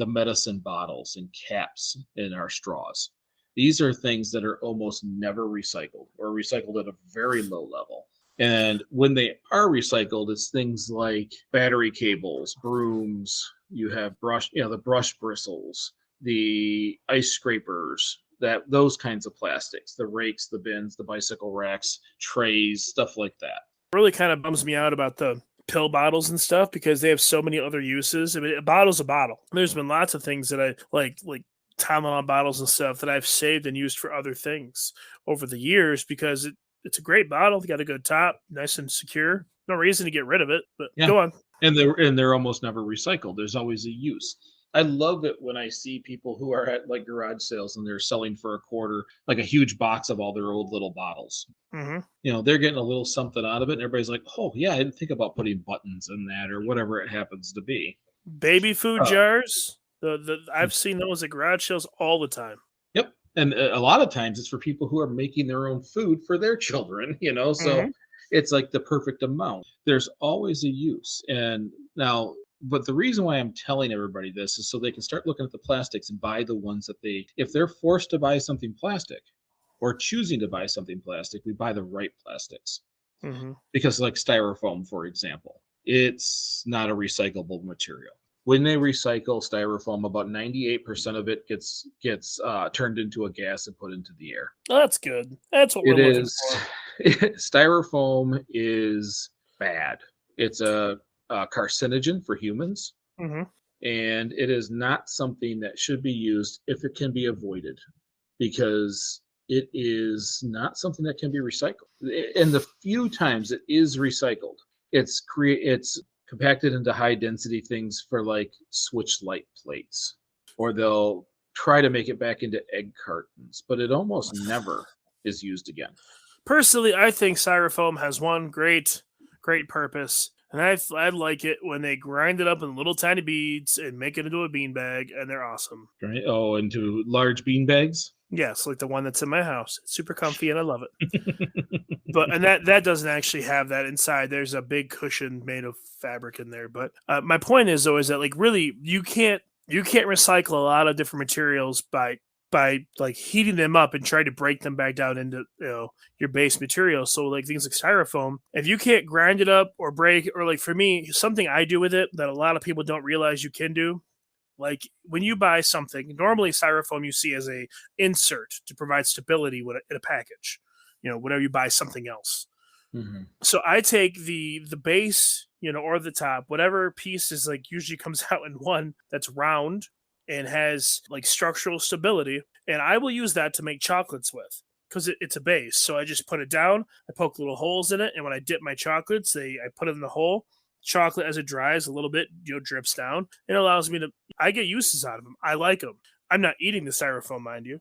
medicine bottles and caps in our straws. These are things that are almost never recycled or recycled at a very low level. And when they are recycled, it's things like battery cables, brooms, you have the brush bristles, the ice scrapers, those kinds of plastics, the rakes, the bins, the bicycle racks, trays, stuff like that. Really kind of bums me out about the pill bottles and stuff because they have so many other uses. I mean, a bottle's a bottle. There's been lots of things that I like Tylenol bottles and stuff that I've saved and used for other things over the years because it's a great bottle. They got a good top, nice and secure. No reason to get rid of it, but Yeah. go on. And they're almost never recycled. There's always a use. I love it when I see people who are at like garage sales and they're selling for $1, like a huge box of all their old little bottles. Mm-hmm. They're getting a little something out of it, and everybody's like, "Oh yeah, I didn't think about putting buttons in that or whatever it happens to be." Baby food Uh, jars. I've seen those at garage sales all the time. Yep, and a lot of times it's for people who are making their own food for their children. So Mm-hmm. it's like the perfect amount. There's always a use, and now. But the reason why I'm telling everybody this is so they can start looking at the plastics and buy the ones that if they're forced to buy something plastic or choosing to buy something plastic, we buy the right plastics. Mm-hmm. Because like styrofoam, for example, it's not a recyclable material. When they recycle styrofoam, about 98% of it gets turned into a gas and put into the air. Oh, that's good. That's what we're looking for. Styrofoam is bad. It's a carcinogen for humans, Mm-hmm. and it is not something that should be used if it can be avoided, because it is not something that can be recycled. And the few times it is recycled, it's compacted into high density things for like switch light plates, or they'll try to make it back into egg cartons, but it almost never is used again. Personally, I think styrofoam has one great purpose, and I like it when they grind it up in little tiny beads and make it into a beanbag, and they're awesome. Right? Oh, into large bean bags. Yes, like the one that's in my house. It's super comfy, and I love it. And that doesn't actually have that inside. There's a big cushion made of fabric in there. But my point is though is that like really you can't recycle a lot of different materials by like heating them up and trying to break them back down into your base material. So like things like styrofoam, if you can't grind it up or break, or like for me, something I do with it that a lot of people don't realize you can do. Like when you buy something, normally styrofoam you see as a insert to provide stability in a package. Whenever you buy something else. Mm-hmm. So I take the base, or the top, whatever piece is like usually comes out in one that's round and has like structural stability, and I will use that to make chocolates with because it's a base. So I just put it down, I poke little holes in it, and when I dip my chocolates, I put it in the hole. Chocolate as it dries a little bit, drips down. It allows me to. I get uses out of them. I like them. I'm not eating the styrofoam, mind you,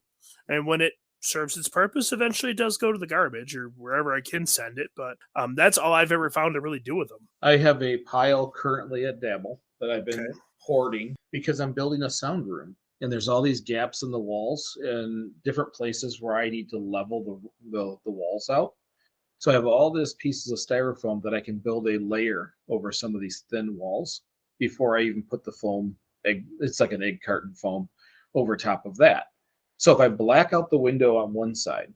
and when it serves its purpose, eventually it does go to the garbage or wherever I can send it. But that's all I've ever found to really do with them. I have a pile currently at Dabble that I've been Okay. hoarding because I'm building a sound room. And there's all these gaps in the walls and different places where I need to level the walls out. So I have all these pieces of styrofoam that I can build a layer over some of these thin walls before I even put the foam egg. It's like an egg carton foam over top of that. So if I black out the window on one side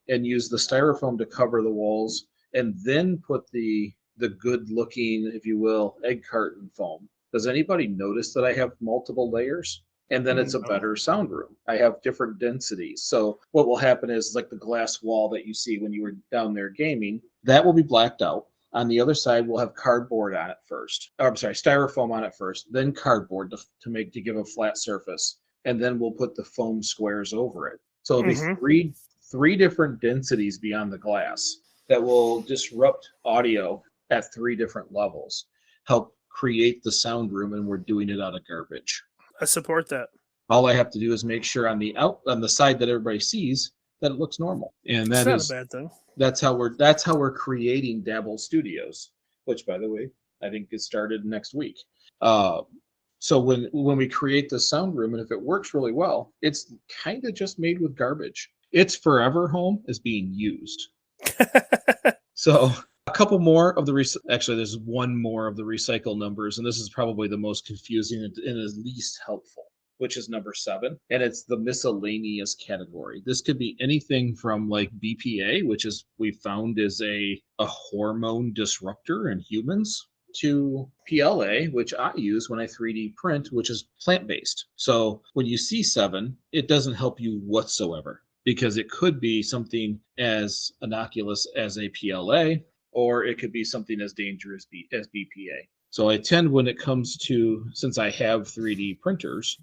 and use the styrofoam to cover the walls and then put the good looking, if you will, egg carton foam, does anybody notice that I have multiple layers? And then it's a No. better sound room. I have different densities. So what will happen is like the glass wall that you see when you were down there gaming, that will be blacked out. On the other side, we'll have cardboard on it first. Or, I'm sorry, styrofoam on it first, then cardboard to give a flat surface, and then we'll put the foam squares over it. So it'll be three different densities beyond the glass that will disrupt audio at three different levels, help create the sound room, and we're doing it out of garbage. I support that. All I have to do is make sure on the side that everybody sees that it looks normal, and It's not a bad thing. that's how we're creating Dabble Studios, which, by the way, I think gets started next week. So when we create the sound room, and if it works really well, it's kind of just made with garbage. Its forever home is being used. So a couple more of actually, there's one more of the recycle numbers, and this is probably the most confusing and is least helpful, which is number 7, and it's the miscellaneous category. This could be anything from like BPA, which is we found is a hormone disruptor in humans, to PLA, which I use when I 3D print, which is plant-based. So when you see 7, it doesn't help you whatsoever, because it could be something as innocuous as a PLA, or it could be something as dangerous as BPA. So I tend, when it comes to, since I have 3D printers,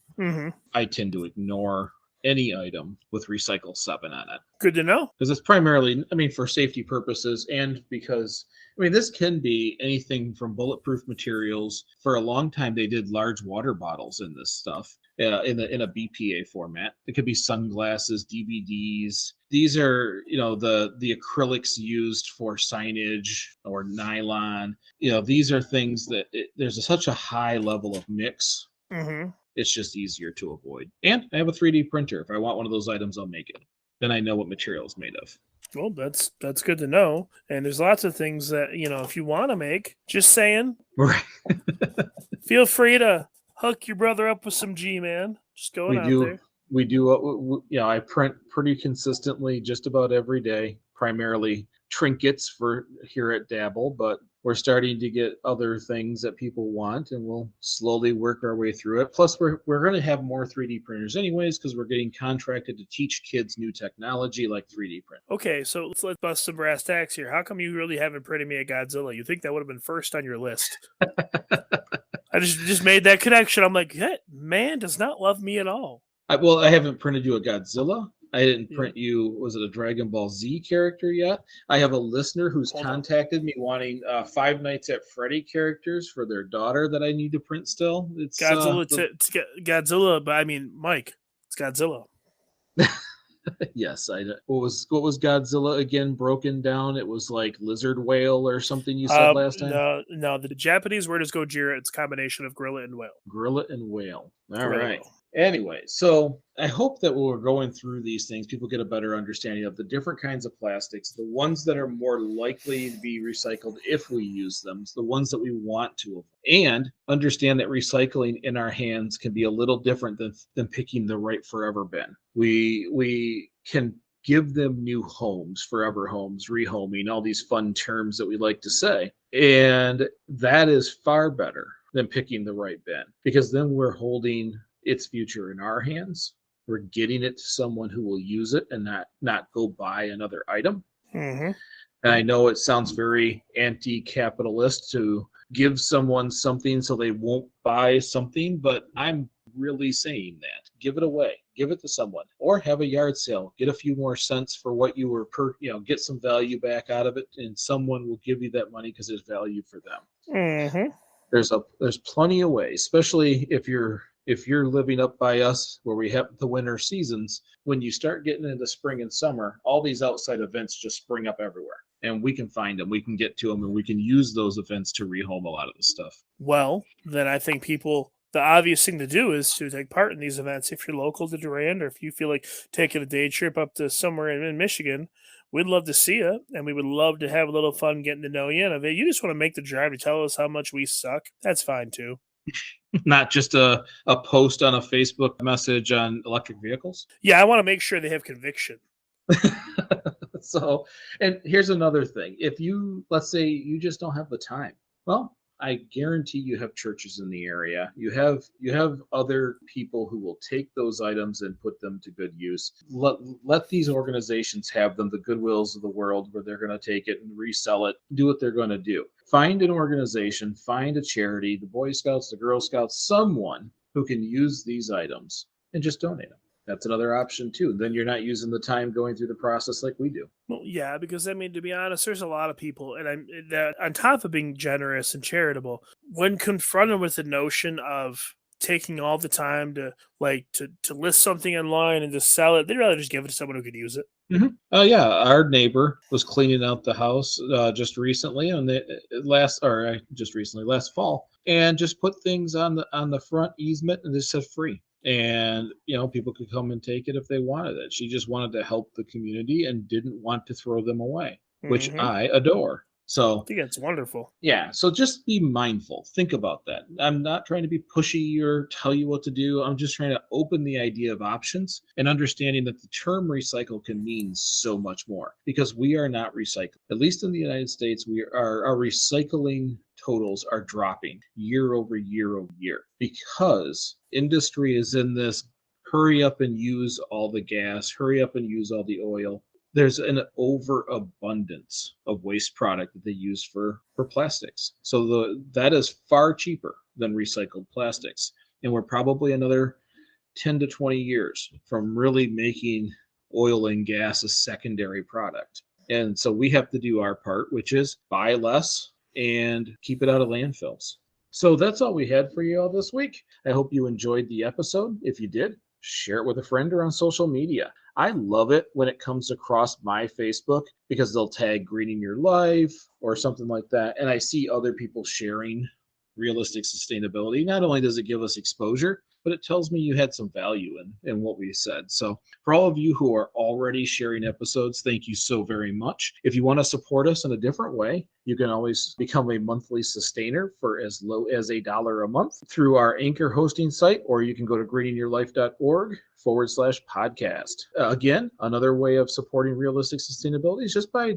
I tend to ignore any item with recycle 7 on it. Good to know. Because it's primarily, for safety purposes, and because, this can be anything from bulletproof materials. For a long time, they did large water bottles in this stuff, in a BPA format. It could be sunglasses, DVDs. These are, the acrylics used for signage, or nylon. These are things that there's such a high level of mix. It's just easier to avoid. And I have a 3D printer. If I want one of those items, I'll make it. Then I know what material it's made of. Well, that's good to know. And there's lots of things that, if you want to make, just saying. Right. Feel free to hook your brother up with some G-Man. Just going out there. We do. I print pretty consistently just about every day, primarily trinkets for here at Dabble, but we're starting to get other things that people want, and we'll slowly work our way through it. Plus, we're going to have more 3D printers anyways, because we're getting contracted to teach kids new technology like 3D print. Okay, so let's bust some brass tacks here. How come you really haven't printed me a Godzilla? You think that would have been first on your list? I just made that connection. I'm like, that man does not love me at all. I haven't printed you a Godzilla. I didn't print you, was it a Dragon Ball Z character yet? I have a listener who's contacted me wanting Five Nights at Freddy characters for their daughter that I need to print still. It's Godzilla, it's Godzilla, but Mike, it's Godzilla. Yes, what was Godzilla again broken down? It was like lizard whale or something you said last time? No, the Japanese word is Gojira. It's a combination of gorilla and whale. Gorilla and whale. All right. Anyway, so I hope that when we're going through these things, people get a better understanding of the different kinds of plastics, the ones that are more likely to be recycled if we use them, the ones that we want to avoid, and understand that recycling in our hands can be a little different than picking the right forever bin. We can give them new homes, forever homes, rehoming, all these fun terms that we like to say. And that is far better than picking the right bin, because then we're holding its future in our hands. We're getting it to someone who will use it and not go buy another item. And I know it sounds very anti-capitalist to give someone something so they won't buy something, but I'm really saying that. Give it away. Give it to someone, or have a yard sale. Get a few more cents for what you were get some value back out of it, and someone will give you that money because there's value for them. There's plenty of ways, especially if you're living up by us where we have the winter seasons. When you start getting into spring and summer, all these outside events just spring up everywhere. and we can find them, we can get to them, and we can use those events to rehome a lot of the stuff. Well, then I think the obvious thing to do is to take part in these events. If you're local to Durand, or if you feel like taking a day trip up to somewhere in Michigan, we'd love to see you, and we would love to have a little fun getting to know you. And if you just want to make the drive to tell us how much we suck, that's fine too. Not just a post on a Facebook message on electric vehicles. Yeah, I want to make sure they have conviction. So, and here's another thing. If you, let's say you just don't have the time, well, I guarantee you have churches in the area. You have other people who will take those items and put them to good use. Let these organizations have them, the Goodwills of the world, where they're going to take it and resell it, do what they're going to do. Find an organization, find a charity, the Boy Scouts, the Girl Scouts, someone who can use these items and just donate them. That's another option too. Then you're not using the time going through the process like we do. Well, yeah, because I mean, to be honest, there's a lot of people, and that on top of being generous and charitable, when confronted with the notion of taking all the time to list something online and to sell it, they'd rather just give it to someone who could use it. Mm-hmm. Yeah, our neighbor was cleaning out the house just recently, last fall, and just put things on the front easement and just said free. And people could come and take it if they wanted it. She just wanted to help the community and didn't want to throw them away, which I adore. So I think that's wonderful. Yeah. So just be mindful. Think about that. I'm not trying to be pushy or tell you what to do. I'm just trying to open the idea of options and understanding that the term recycle can mean so much more, because we are not recycling. At least in the United States, our recycling totals are dropping year over year over year, because industry is in this hurry up and use all the gas, hurry up and use all the oil. There's an overabundance of waste product that they use for plastics. So that is far cheaper than recycled plastics. And we're probably another 10 to 20 years from really making oil and gas a secondary product. And so we have to do our part, which is buy less and keep it out of landfills. So that's all we had for you all this week. I hope you enjoyed the episode. If you did, share it with a friend or on social media. I love it when it comes across my Facebook, because they'll tag Greening Your Life or something like that. And I see other people sharing realistic sustainability. Not only does it give us exposure, but it tells me you had some value in what we said. So for all of you who are already sharing episodes, thank you so very much. If you want to support us in a different way, you can always become a monthly sustainer for as low as $1 a month through our Anchor hosting site, or you can go to greeningyourlife.org/podcast. Again, another way of supporting realistic sustainability is just by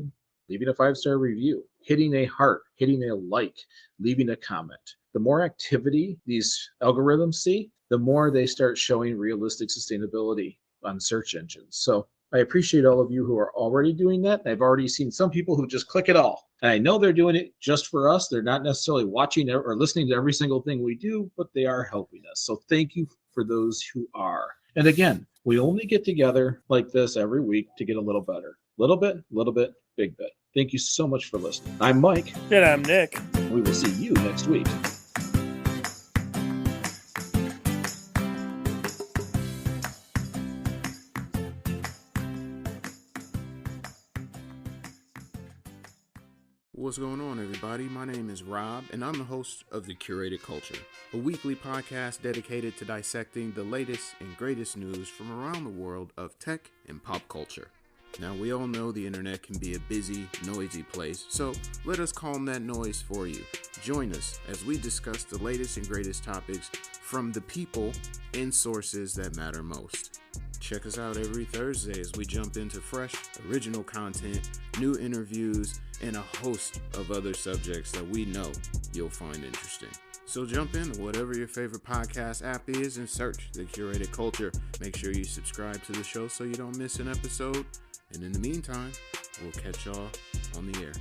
leaving a 5-star review, hitting a heart, hitting a like, leaving a comment. The more activity these algorithms see, the more they start showing realistic sustainability on search engines. So I appreciate all of you who are already doing that. I've already seen some people who just click it all. And I know they're doing it just for us. They're not necessarily watching or listening to every single thing we do, but they are helping us. So thank you for those who are. And again, we only get together like this every week to get a little better. Little bit, big bit. Thank you so much for listening. I'm Mike. And I'm Nick. We will see you next week. What's going on, everybody? My name is Rob, and I'm the host of The Curated Culture, a weekly podcast dedicated to dissecting the latest and greatest news from around the world of tech and pop culture. Now, we all know the internet can be a busy, noisy place, so let us calm that noise for you. Join us as we discuss the latest and greatest topics from the people and sources that matter most. Check us out every Thursday as we jump into fresh, original content, new interviews, and a host of other subjects that we know you'll find interesting. So jump in to whatever your favorite podcast app is and search The Curated Culture. Make sure you subscribe to the show so you don't miss an episode. And in the meantime, we'll catch y'all on the air.